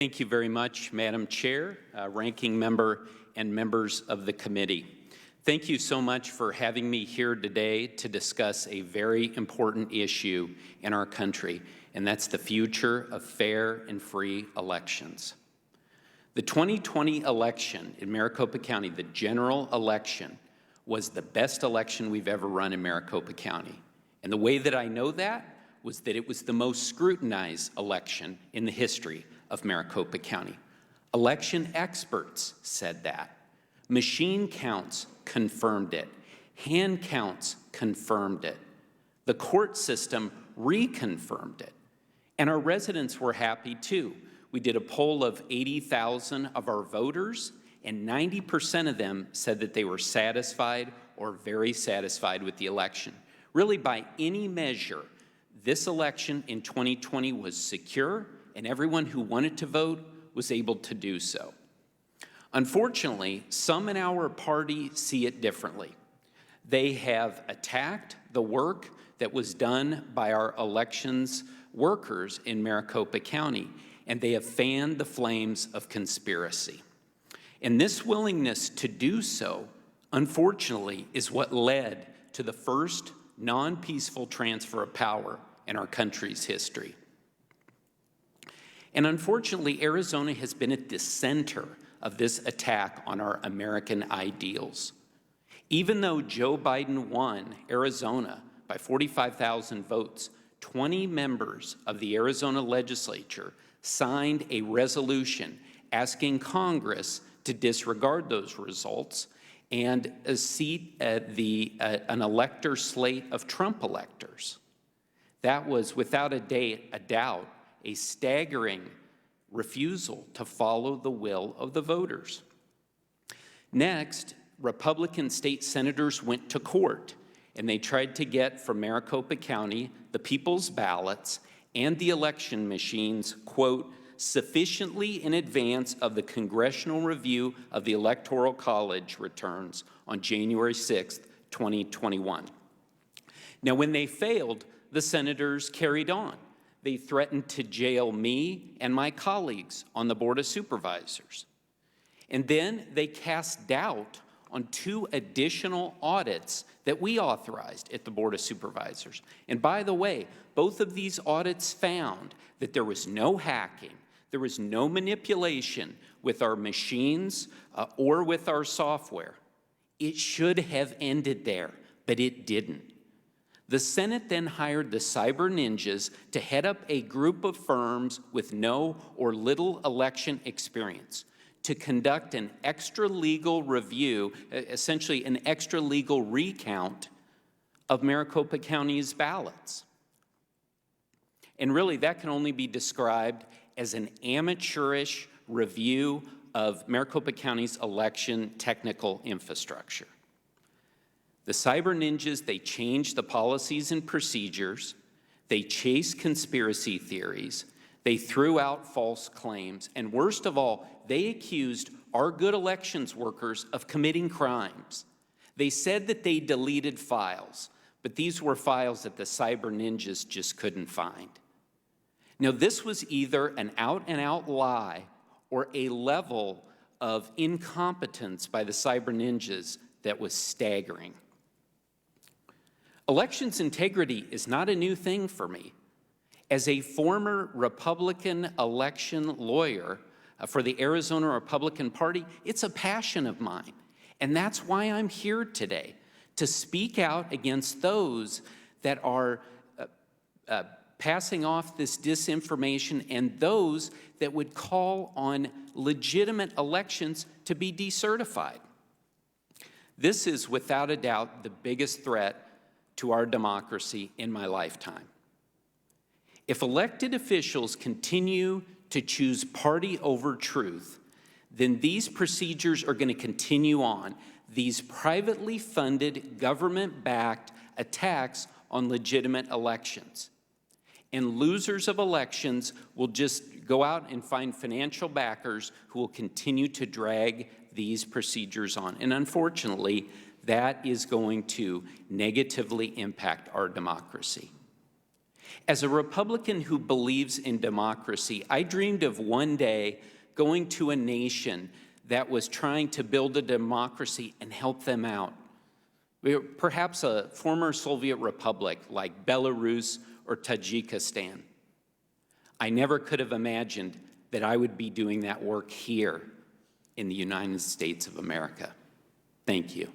Thank you very much, Madam Chair, Ranking Member, and members of the committee. Thank you so much for having me here today to discuss a very important issue in our country, and that's the future of fair and free elections. The 2020 election in Maricopa County, the general election, was the best election we've ever run in Maricopa County. And the way that I know that was that it was the most scrutinized election in the history of Maricopa County. Election experts said that. Machine counts confirmed it. Hand counts confirmed it. The court system reconfirmed it. And our residents were happy too. We did a poll of 80,000 of our voters, and 90% of them said that they were satisfied or very satisfied with the election. Really, by any measure, this election in 2020 was secure, and everyone who wanted to vote was able to do so. Unfortunately, some in our party see it differently. They have attacked the work that was done by our elections workers in Maricopa County, and they have fanned the flames of conspiracy. And this willingness to do so, unfortunately, is what led to the first non-peaceful transfer of power in our country's history. And unfortunately, Arizona has been at the center of this attack on our American ideals. Even though Joe Biden won Arizona by 45,000 votes, 20 members of the Arizona legislature signed a resolution asking Congress to disregard those results and seat an elector slate of Trump electors. That was, without a doubt, a staggering refusal to follow the will of the voters. Next, Republican state senators went to court, and they tried to get from Maricopa County the people's ballots and the election machines, quote, sufficiently in advance of the congressional review of the Electoral College returns on January 6th, 2021. Now, when they failed, the senators carried on. They threatened to jail me and my colleagues on the Board of Supervisors. And then they cast doubt on 2 additional audits that we authorized at the Board of Supervisors. And by the way, both of these audits found that there was no hacking, there was no manipulation with our machines or with our software. It should have ended there, but it didn't. The Senate then hired the cyber ninjas to head up a group of firms with no or little election experience to conduct an extra-legal review, essentially an extra-legal recount of Maricopa County's ballots. And really, that can only be described as an amateurish review of Maricopa County's election technical infrastructure. The cyber ninjas, they changed the policies and procedures, they chased conspiracy theories, they threw out false claims, and worst of all, they accused our good elections workers of committing crimes. They said that they deleted files, but these were files that the cyber ninjas just couldn't find. Now, this was either an out-and-out lie or a level of incompetence by the cyber ninjas that was staggering. Elections integrity is not a new thing for me. As a former Republican election lawyer for the Arizona Republican Party, it's a passion of mine. And that's why I'm here today, to speak out against those that are passing off this disinformation and those that would call on legitimate elections to be decertified. This is without a doubt the biggest threat to our democracy in my lifetime. If elected officials continue to choose party over truth, then these procedures are going to continue on. These privately funded, government-backed attacks on legitimate elections. And losers of elections will just go out and find financial backers who will continue to drag these procedures on. And unfortunately, that is going to negatively impact our democracy. As a Republican who believes in democracy, I dreamed of one day going to a nation that was trying to build a democracy and help them out. Perhaps a former Soviet republic like Belarus or Tajikistan. I never could have imagined that I would be doing that work here in the United States of America. Thank you.